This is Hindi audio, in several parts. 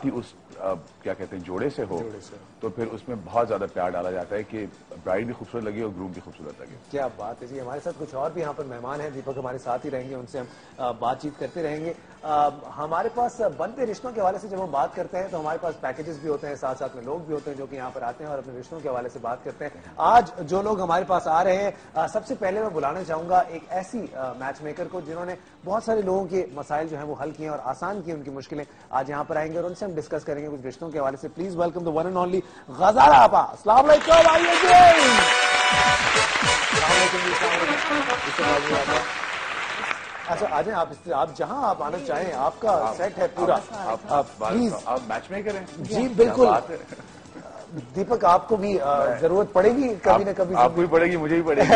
कि उस क्या कहते हैं जोड़े से हो तो फिर उसमें बहुत ज्यादा प्यार डाला जाता है कि ब्राइड भी खूबसूरत लगे और ग्रूम भी खूबसूरत लगे। क्या बात है जी। हमारे साथ कुछ और भी यहाँ पर मेहमान हैं, दीपक हमारे साथ ही रहेंगे, उनसे हम बातचीत करते रहेंगे। हमारे पास बनते रिश्तों के हवाले से जब हम बात करते हैं तो हमारे पास पैकेजेस भी होते हैं, साथ साथ में लोग भी होते हैं जो कि यहाँ पर आते हैं और अपने रिश्तों के हवाले से बात करते हैं। आज जो लोग हमारे पास आ रहे हैं, सबसे पहले मैं बुलाना चाहूंगा एक ऐसी मैच मेकर को जिन्होंने बहुत सारे लोगों के मसाइल जो है वो हल किए और आसान किए उनकी मुश्किलें। आज यहाँ पर आएंगे और उनसे हम डिस्कस करेंगे कुछ रिश्तों के हवाले से। Please welcome the one and only Ghazala आपा। अस्सलाम वालेकुम। आइए जी। अच्छा आ जाए आप जहां आप आना चाहें, आपका सेट है पूरा। प्लीज आप मैच मेकर हैं जी। बिल्कुल दीपक, आपको भी जरूरत पड़ेगी कभी ना कभी। आपको भी पड़ेगी, मुझे भी पड़ेगी।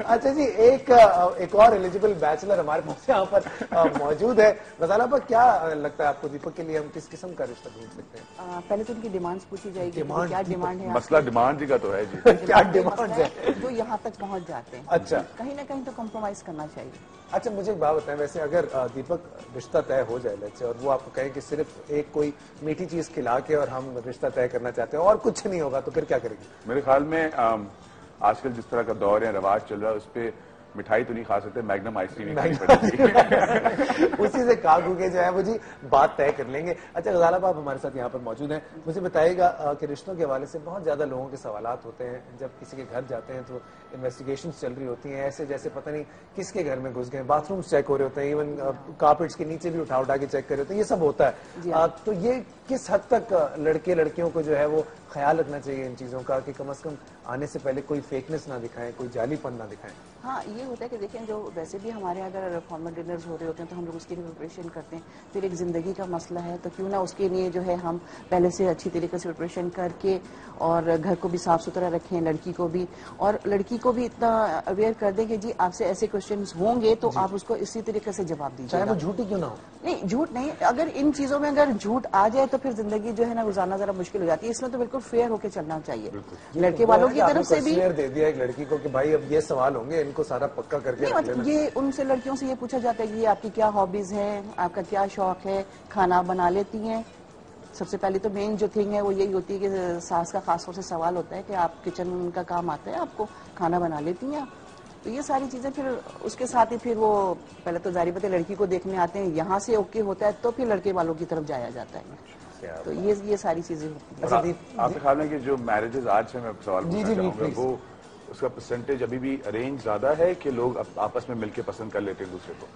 अच्छा जी, एक और एलिजिबल बैचलर हमारे पास यहाँ पर मौजूद है। गजाला पर क्या लगता है आपको, दीपक के लिए हम किस किस्म का रिश्ता ढूंढ सकते हैं? पहले तो उनकी डिमांड्स पूछी जाएगी, क्या डिमांड है। मसला डिमांड जी का तो है जी। क्या डिमांड है जो यहाँ तक पहुँच जाते हैं? अच्छा, कहीं ना कहीं तो कॉम्प्रोमाइज करना चाहिए। अच्छा मुझे एक बात बताएं, वैसे अगर दीपक रिश्ता तय हो जाए लेट्स से और वो आपको कहें कि सिर्फ एक कोई मीठी चीज खिला के और हम रिश्ता तय करना चाहते हैं और कुछ नहीं होगा, तो फिर क्या करेंगे? मेरे ख्याल में आजकल जिस तरह का दौर है, रवाज चल रहा है, उस पर मिठाई तो नहीं खा सकते, मैग्नम आइसक्रीम खानी पड़ेगी। उसी से कागू के जो है वो जी बात तय कर लेंगे। अच्छा गजाला आप हमारे साथ यहाँ पर मौजूद हैं, मुझे बताइएगा कि रिश्तों के हवाले से बहुत ज्यादा लोगों के सवालात होते हैं। जब किसी के घर जाते हैं तो इन्वेस्टिगेशन चल रही होती हैं, ऐसे जैसे पता नहीं किसके घर में घुस गए, बाथरूम्स चेक हो रहे होते हैं, इवन कारपेट्स के नीचे भी उठा उठा के चेक कर रहे होते हैं, ये सब होता है। तो ये किस हद तक लड़के लड़कियों को जो है वो ख्याल रखना चाहिए इन चीजों का कि कम से कम आने से पहले कोई फेकनेस ना दिखाएं, कोई जालीपन ना दिखाएं? हाँ, ये होता है कि देखें, जो वैसे भी हमारे अगर फॉर्मल डिनर्स हो रहे होते हैं तो हम लोग उसकी प्रिपरेशन करते हैं। फिर एक जिंदगी का मसला है तो क्यों ना उसके लिए जो है हम पहले से अच्छी तरीके से प्रिपरेशन करके और घर को भी साफ सुथरा रखें, लड़की को भी, और लड़की को भी इतना अवेयर कर दें कि जी आपसे ऐसे क्वेश्चन होंगे तो आप उसको इसी तरीके से जवाब दीजिए, चाहे वो झूठी क्यों ना हो। नहीं, झूठ नहीं, अगर इन चीजों में अगर झूठ आ जाए तो फिर जिंदगी जो है ना गुजारना जरा मुश्किल हो जाती है। इसमें तो बिल्कुल फेयर होकर चलना चाहिए लड़के वालों की तरफ से भी। दे दिया एक लड़की को कि भाई अब ये सवाल होंगे, इनको सारा पक्का करके रख लेना। ये उनसे लड़कियों से ये पूछा जाता है कि ये आपकी क्या हॉबीज हैं, आपका क्या शौक है, खाना बना लेती हैं। सबसे पहले तो मेन जो थिंग है वो यही होती है कि सास का खासतौर से सवाल होता है कि आप किचन का काम आता है आपको, खाना बना लेती हैं। तो ये सारी चीजें फिर उसके साथ ही फिर वो पहले तो जारी बात है लड़की को देखने आते हैं, यहाँ से ओके होता है तो फिर लड़के वालों की तरफ जाया जाता है। तो ये सारी चीजें होती हैं। आपके ख्याल में कि जो मैरिजेस आज से मैं सवाल पूछना चाहूंगा, वो उसका परसेंटेज अभी भी अरेंज ज्यादा है कि लोग आपस में मिलकर पसंद कर लेते हैं दूसरे को?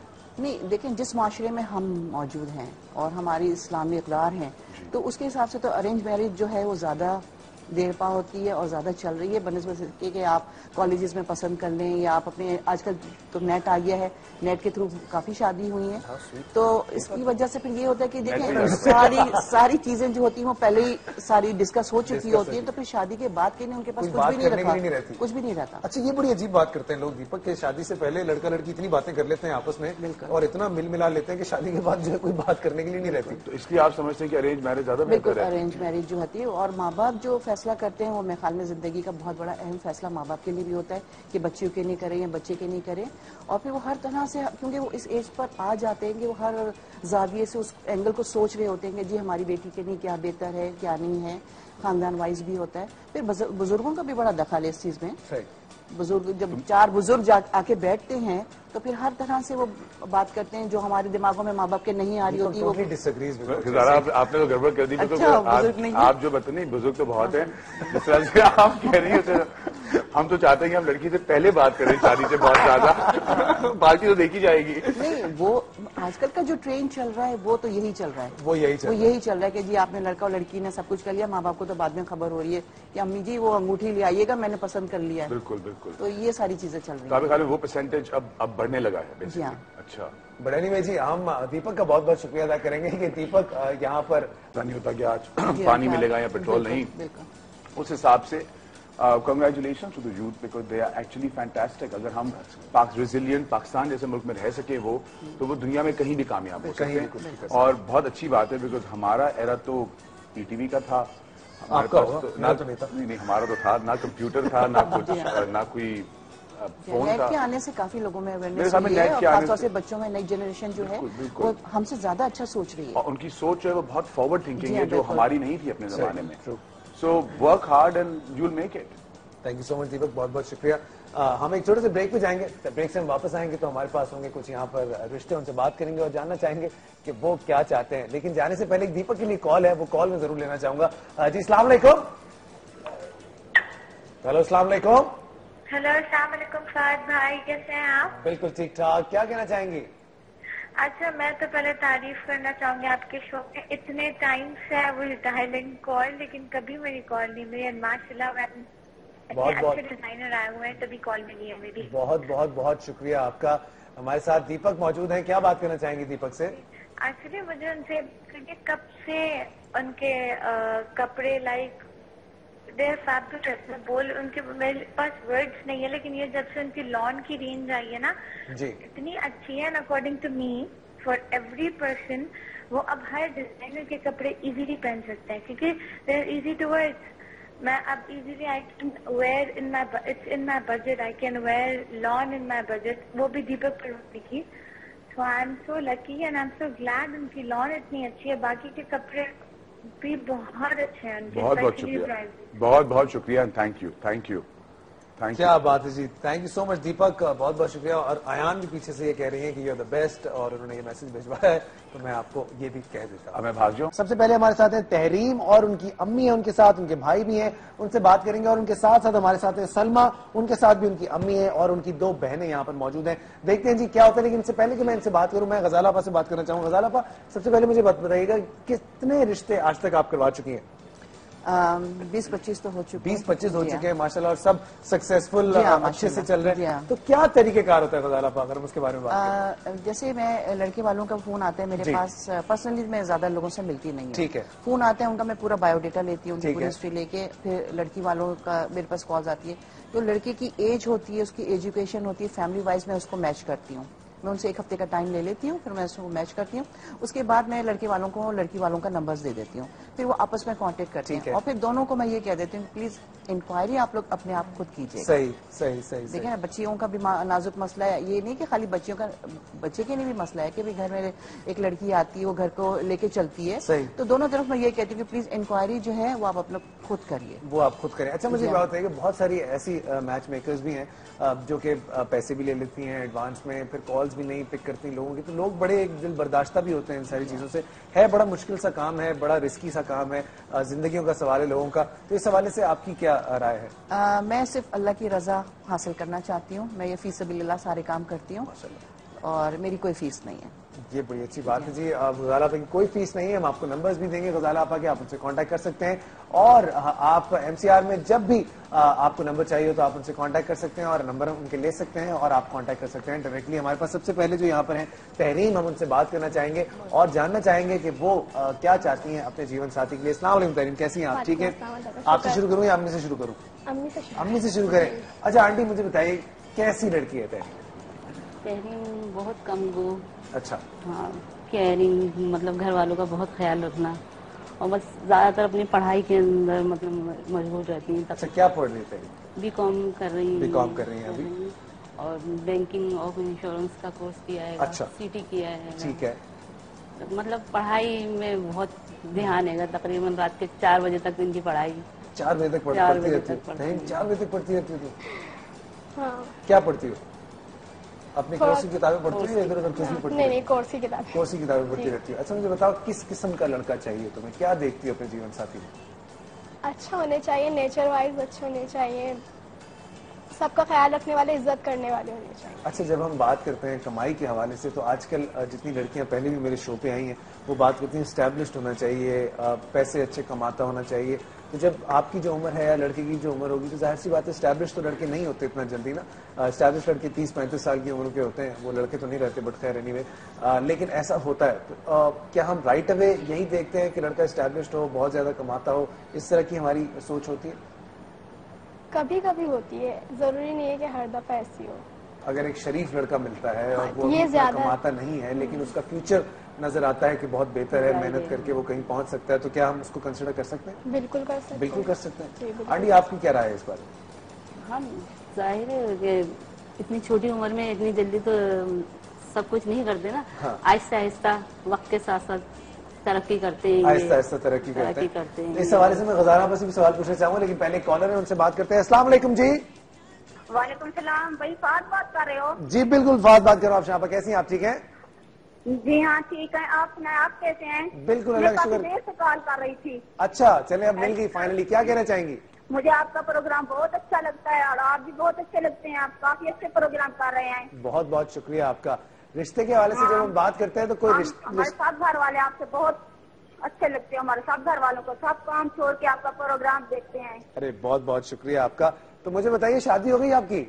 नहीं, देखें, जिस माशरे में हम मौजूद हैं और हमारी इस्लामी इक़रार हैं तो उसके हिसाब से तो अरेंज मैरिज जो है वो ज्यादा देर पा होती है और ज्यादा चल रही है बनस्बत कि आप कॉलेजेस में पसंद कर लें या आप अपने, आजकल तो नेट आ गया है, नेट के थ्रू काफी शादी हुई है। तो इसकी वजह से फिर ये होता है कि देखें सारी चीजें जो होती हैं वो पहले ही सारी डिस्कस हो चुकी होती है, तो फिर शादी के बाद के लिए उनके पास कुछ भी नहीं रहता, कुछ भी नहीं रहता। अच्छा, ये बड़ी अजीब बात करते हैं लोग दीपक के, शादी से पहले लड़का लड़की इतनी बातें कर लेते हैं आपस में और इतना मिल मिला लेते हैं कि शादी के बाद जो है कोई बात करने के लिए नहीं रहती। तो इसलिए आप समझते हैं कि अरेंज मैरिज ज्यादा बिल्कुल अरेंज मैरिज जो होती है, और माँ बाप जो फैसला करते हैं वो मेरे ख्याल में जिंदगी का बहुत बड़ा अहम फैसला माँ बाप के लिए भी होता है कि बच्चियों के नहीं करें या बच्चे के नहीं करें। और फिर वो हर तरह से, क्योंकि वो इस एज पर आ जाते हैं कि वो हर जाविये से उस एंगल को सोच रहे होते हैं कि जी हमारी बेटी के लिए क्या बेहतर है क्या नहीं है, खानदान वाइज भी होता है। फिर बुजुर्गों का भी बड़ा दखल है इस चीज में। बुजुर्ग जब चार बुजुर्ग आके बैठते हैं तो फिर हर तरह से वो बात करते हैं जो हमारे दिमागों में माँ बाप के नहीं आ रही होती। वो आपने तो गड़बड़ कर दी। आप जो बताते नहीं, बुजुर्ग तो बहुत है, जिस तरह से आप कह रही हो, हम तो चाहते हैं कि हम लड़की से पहले बात करें शादी से बहुत ज्यादा, बाकी तो देखी जाएगी। नहीं, वो आजकल का जो ट्रेंड चल रहा है वो तो यही चल रहा है, वो यही चल रहा है कि जी आपने लड़का और लड़की ने सब कुछ कर लिया, माँ बाप को तो बाद में खबर हो रही है कि अम्मी जी वो अंगूठी ले आइएगा, मैंने पसंद कर लिया है। बिल्कुल बिल्कुल। तो ये सारी चीजें चल रही है। वो परसेंटेज अब बढ़ने लगा है। जी हाँ। अच्छा, बड़ानी में जी हम दीपक का बहुत बहुत शुक्रिया अदा करेंगे कि दीपक यहाँ पर नहीं होता कि आज पानी मिलेगा या पेट्रोल नहीं, उस हिसाब से congratulations to the youth because they are actually fantastic। अगर हम रेजिलियंट पाकिस्तान जैसे मुल्क में रह सके वो, तो वो दुनिया में कहीं भी कामयाब हो सकते हैं। और बहुत अच्छी बात है बिकॉज हमारा एरा तो टीवी का था, हमारे पास तो नहीं, हमारा तो था ना कंप्यूटर था, ना कुछ, ना कोई फोन नेट था। के आने से काफी लोगों में मेरे अवेयरनेस सामने हुई है नेट और के आने खासतौर से से बच्चों में नई जनरेशन जो है बिल्कुल। वो हमसे ज्यादा अच्छा सोच रही है। और उनकी सोच जो है वो बहुत फॉरवर्ड थिंकिंग जी है हाँ, जो बिल्कुल। हमारी नहीं थी अपने जमाने में। True. So work hard and you will make it. Thank you so much Deepak, बहुत बहुत शुक्रिया। हम एक छोटे से ब्रेक पे जाएंगे, ब्रेक से हम वापस आएंगे तो हमारे पास होंगे कुछ यहाँ पर रिश्ते, उनसे बात करेंगे और जानना चाहेंगे कि वो क्या चाहते हैं। लेकिन जाने से पहले एक दीपक के लिए कॉल है, वो कॉल मैं जरूर लेना चाहूंगा। जी अस्सलाम वालेकुम। हेलो अस्सलाम वालेकुम। हेलो अस्सलाम वालेकुम फहद भाई, कैसे हैं आप? बिल्कुल ठीक ठाक, क्या कहना चाहेंगी? अच्छा, मैं तो पहले तारीफ करना चाहूंगी आपके शो में। इतने टाइम से है वो डायलिंग कॉल, लेकिन कभी मेरी कॉल नहीं मिली। माशाल्लाह बहुत अच्छे डिजाइनर आए हुए हैं, तभी कॉल मिली है मेरी। बहुत बहुत बहुत शुक्रिया आपका। हमारे साथ दीपक मौजूद हैं, क्या बात करना चाहेंगी दीपक से? एक्चुअली मुझे उनसे कब से उनके कपड़े लाइक देयर फैब्रिक, मैं बोल उनके मेरे पास वर्ड्स नहीं है, लेकिन ये जब से उनकी लॉन की रेंज आई है ना जी इतनी अच्छी है। According to me for every person वो अब हर डिजाइनर के कपड़े इजीली पहन सकते हैं, क्योंकि they are easy to wear. मैं अब easily I can wear in my it's in my budget, I can wear lawn in my budget, वो भी दीपक प्रवृत्ति की। So I am so lucky and I am so glad उनकी लॉन इतनी अच्छी है। बाकी के कपड़े भी बहुत अच्छे हैं उनके। बहुत बहुत especially शुक्रिया, prices। बहुत बहुत शुक्रिया and thank you thank you thank you. क्या बात है जी, thank you so much Deepak, बहुत बहुत शुक्रिया। और अयान भी पीछे से ये कह रही है कि यू आर द बेस्ट, और उन्होंने ये मैसेज भिजवाया है, तो मैं आपको ये भी कह देता हूं। अब मैं भाग जाऊं। सबसे पहले हमारे साथ है तहरीम और उनकी अम्मी है उनके साथ, उनके भाई भी हैं, उनसे बात करेंगे। और उनके साथ साथ हमारे साथ है सलमा, उनके साथ भी उनकी अम्मी है और उनकी 2 बहनें यहाँ पर मौजूद हैं। देखते हैं जी क्या होता है। लेकिन इससे पहले कि मैं इनसे बात करूं, मैं गजाला आपा से बात करना चाहूंगा। गजाला आपा, सबसे पहले मुझे बताइएगा कितने रिश्ते आज तक आप करवा चुकी हैं? 20-25 तो हो चुके हैं। 20-25 हो जी हाँ। चुके हैं माशाल्लाह, और सब सक्सेसफुल जी हाँ, अच्छे से माशाल्लाह। चल रहे जी हैं। हाँ। तो क्या तरीकेकार होता है गजाला आपा, अगर हम उसके बारे में बात करें? जैसे मैं लड़के वालों का फोन आता है मेरे जी। पास, पर्सनली मैं ज्यादा लोगों से मिलती नहीं हूँ। ठीक है। फोन आता है उनका, मैं पूरा बायोडेटा लेती हूँ, उनकी ठीक पूरी है। हिस्ट्री लेके फिर लड़की वालों का मेरे पास कॉल्स आती है। तो लड़के की एज होती है, उसकी एजुकेशन होती है, फैमिली वाइज मैं उसको मैच करती हूँ। मैं उनसे 1 हफ्ते का टाइम ले लेती हूँ, फिर मैं उसको मैच करती हूँ। उसके बाद मैं लड़के वालों को लड़की वालों का नंबर्स दे देती हूँ, फिर वो आपस में कांटेक्ट करते ठीक हैं। है। और फिर दोनों को मैं ये कह देती हूँ प्लीज इंक्वायरी आप लोग अपने आप खुद कीजिए। सही सही सही सही। देखिए ना, बच्चियों का भी नाजुक मसला है। ये नहीं कि खाली बच्चियों का, बच्चे के लिए भी मसला है कि भी घर में एक लड़की आती है, वो घर को लेके चलती है। सही। तो दोनों तरफ मैं ये कहती हूँ कि प्लीज इंक्वायरी जो है वो आप अपना खुद करिए। वो आप खुद करें। अच्छा, मुझे जी। बात है कि बहुत सारी ऐसी मैच मेकर्स भी हैं जो कि पैसे भी ले लेती हैं एडवांस में, फिर कॉल्स भी नहीं पिक करती लोगों की, तो लोग बड़े एक दिल बर्दाश्ता भी होते हैं इन सारी चीजों से। है बड़ा मुश्किल सा काम है, बड़ा रिस्की सा काम है, जिंदगियों का सवाल है लोगों का। तो इस हवाले से आपकी क्या राय है? मैं सिर्फ अल्लाह की रजा हासिल करना चाहती हूँ। मैं ये फीस सबिलिल्लाह सारे काम करती हूँ और मेरी कोई फीस नहीं है। ये बड़ी अच्छी बात है जी। गजाला आपा की कोई फीस नहीं है, हम आपको नंबर्स भी देंगे गजाला आपा के, आप उनसे कांटेक्ट कर सकते हैं। और आप एमसीआर में जब भी आपको नंबर चाहिए तो आप उनसे कांटेक्ट कर सकते हैं और नंबर उनके ले सकते हैं और आप कांटेक्ट कर सकते हैं डायरेक्टली। हमारे पास सबसे पहले जो यहाँ पर हैं तहरीम, हम उनसे बात करना चाहेंगे और जानना चाहेंगे कि वो क्या चाहती हैं अपने जीवन साथी के लिए। अस्सलाम वालेकुम तहरीम, कैसी हैं आप? ठीक है, आपसे शुरू करूँ या अम्मी से शुरू करूँ? अम्मी से शुरू करें। अच्छा आंटी, मुझे बताइए कैसी लड़की है तहरीम? केयरिंग, बहुत कम वो। अच्छा। हाँ, केयरिंग मतलब घर वालों का बहुत ख्याल रखना, और बस ज्यादातर अपनी पढ़ाई के अंदर मतलब मशगूल रहती हैं। अच्छा, क्या पढ़ रही थे? बीकॉम कर रही हैं। बीकॉम कर रही हैं अभी। और बैंकिंग और इंश्योरेंस का कोर्स किया है। अच्छा। सीटी किया है। ठीक है। मतलब पढ़ाई में बहुत ध्यान है, तकरीबन रात के 4 बजे तक इनकी पढ़ाई। 4 बजे तक 4 पढ़ती बजे रहती तक हो? पढ़ती नहीं, 4 बजे तक पढ़ती रहती हो? हाँ, क्या पढ़ती हो? अपनी कोर्स की किताबें पढ़ती हो या इधर उधर कुछ भी पढ़ती नहीं हो? नहीं, कोर्स की किताब। कोर्स की किताबें पढ़ती रहती हो। अच्छा, मुझे बताओ किस किस्म का लड़का चाहिए तुम्हें? क्या देखती हो अपने जीवन साथी में? अच्छा होने चाहिए, नेचर वाइज अच्छे होने चाहिए, सबका ख्याल रखने वाले, इज्जत करने वाले होने चाहिए। अच्छा, जब हम बात करते हैं कमाई के हवाले से, तो आजकल जितनी लड़कियां पहले भी मेरे शो पे आई हैं वो बात करती हैं स्टैब्लिश्ड होना चाहिए, पैसे अच्छे कमाता होना चाहिए। तो जब आपकी जो उम्र है या लड़के की जो उम्र होगी, तो जाहिर सी बात है स्टैब्लिश तो लड़के नहीं होते इतना जल्दी ना। स्टैब्लिश लड़के 30-35 साल की उम्र के होते हैं, वो लड़के तो नहीं रहते, बट खैर एनीवे, लेकिन ऐसा होता है। तो क्या हम राइट अवे यही देखते हैं कि लड़का स्टैब्लिश्ड हो, बहुत ज्यादा कमाता हो, इस तरह की हमारी सोच होती है? कभी कभी होती है, जरूरी नहीं है कि हर दफा ऐसी हो। अगर एक शरीफ लड़का मिलता है और वो ये इतना ज्यादा- कमाता नहीं है, लेकिन उसका फ्यूचर नजर आता है कि बहुत बेहतर है, मेहनत करके वो कहीं पहुंच सकता है, तो क्या हम उसको कंसिडर कर सकते हैं? बिल्कुल कर सकते हैं। बिल्कुल कर सकते जी, हैं। बिल्कुल। आंटी, आपकी क्या राय है इस बारे में? हम जाहिर है कि इतनी छोटी उम्र में इतनी जल्दी तो सब कुछ नहीं करते ना। हाँ। आहिस्ता आहिस्ता वक्त के साथ साथ तरक्की करते हैं, आहिस्ता आहिस्ता तरक्की करते हैं। इस हवाले से मैं गजारा पर से भी सवाल पूछना चाहूंगा, लेकिन पहले कॉलर है उनसे बात करते हैं। अस्सलाम वालेकुम जी। वालेकुम सलाम। भाई फात बात कर रहे हो? जी बिल्कुल, फात बात कर रहा हूँ। आप यहाँ पर कैसी हैं? आप ठीक हैं? जी हाँ ठीक है। आप सुनाए, आप कैसे हैं? बिल्कुल, अल्लाह का शुक्र। देर से कॉल कर रही थी। अच्छा, चले अब मिल गई फाइनली। क्या कहना चाहेंगी? मुझे आपका प्रोग्राम बहुत अच्छा लगता है और आप भी बहुत अच्छे लगते हैं। आप काफी अच्छे प्रोग्राम कर रहे हैं। बहुत बहुत शुक्रिया आपका। रिश्ते के हवाले से जब हम बात करते हैं तो कोई हमारे सब घर वाले आपसे बहुत अच्छे लगते हैं। हमारे सब घर वालों को सब काम छोड़ के आपका प्रोग्राम देखते हैं। अरे बहुत बहुत शुक्रिया आपका। तो मुझे बताइए, शादी हो गई आपकी?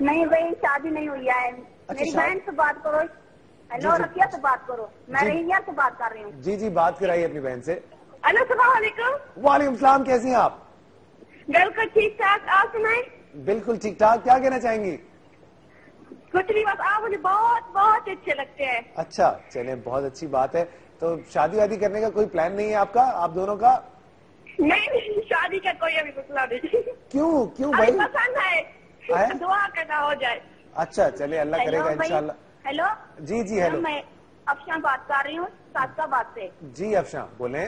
नहीं भाई, शादी नहीं हुई है। मेरी बहन से बात करो। हेलो, रफिया से बात करो। मैं रहिया से बात कर रही हूँ। जी जी, बात कराइए अपनी बहन से। हेलो, सलाम वालेकुम। वालेकुम सलाम, कैसी हैं आप? बिल्कुल ठीक ठाक। आप सुनाए? बिल्कुल ठीक ठाक। क्या कहना चाहेंगी? कुछ नहीं, बस आप मुझे बहुत बहुत अच्छे लगते हैं। अच्छा, चले बहुत अच्छी बात है। तो शादी वादी करने का कोई प्लान नहीं है आपका, आप दोनों का? नहीं, शादी का कोई अभी मसला नहीं। क्यों क्यों भाई? पसंद है, दुआ करना हो जाए। अच्छा, चले अल्लाह करेगा इंशाल्लाह। हेलो जी जी, हेलो। मैं अफशा बात कर रही हूँ सादकाबाद से। जी अफशा बोले।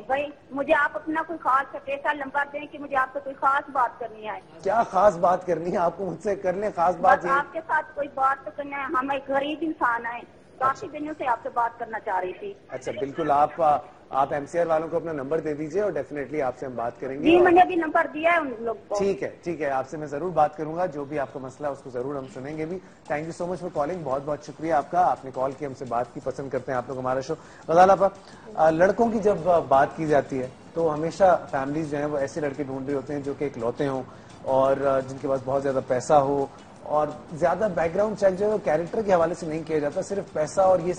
भाई मुझे आप अपना कोई खास स्पेशल नंबर दें कि मुझे आपसे कोई खास बात करनी है। क्या खास बात करनी है आपको मुझसे? कर लें खास बात। आपके साथ कोई बात तो करना है। हम एक गरीब इंसान है, काफी दिनों से आपसे बात करना चाह रही थी। अच्छा बिल्कुल, आप एमसीआर वालों को अपना नंबर दे दीजिए और डेफिनेटली आपसे हम बात करेंगे। जी, मैंने अभी नंबर दिया है उन लोग को। ठीक है ठीक है, आपसे मैं जरूर बात करूंगा। जो भी आपका मसला है उसको जरूर हम सुनेंगे भी। Thank you so much for calling. बहुत बहुत शुक्रिया आपका, आपने कॉल की, हमसे बात की। पसंद करते हैं आप लोग हमारा शो। गजाला पर लड़कों की जब बात की जाती है तो हमेशा फैमिलीज जो है वो ऐसे लड़के ढूंढ रहे होते हैं जो कि इकलौते हों और जिनके पास बहुत ज्यादा पैसा हो, और ज्यादा बैकग्राउंड चेक जो है वो कैरेक्टर के हवाले से नहीं किया जाता, सिर्फ पैसा और ये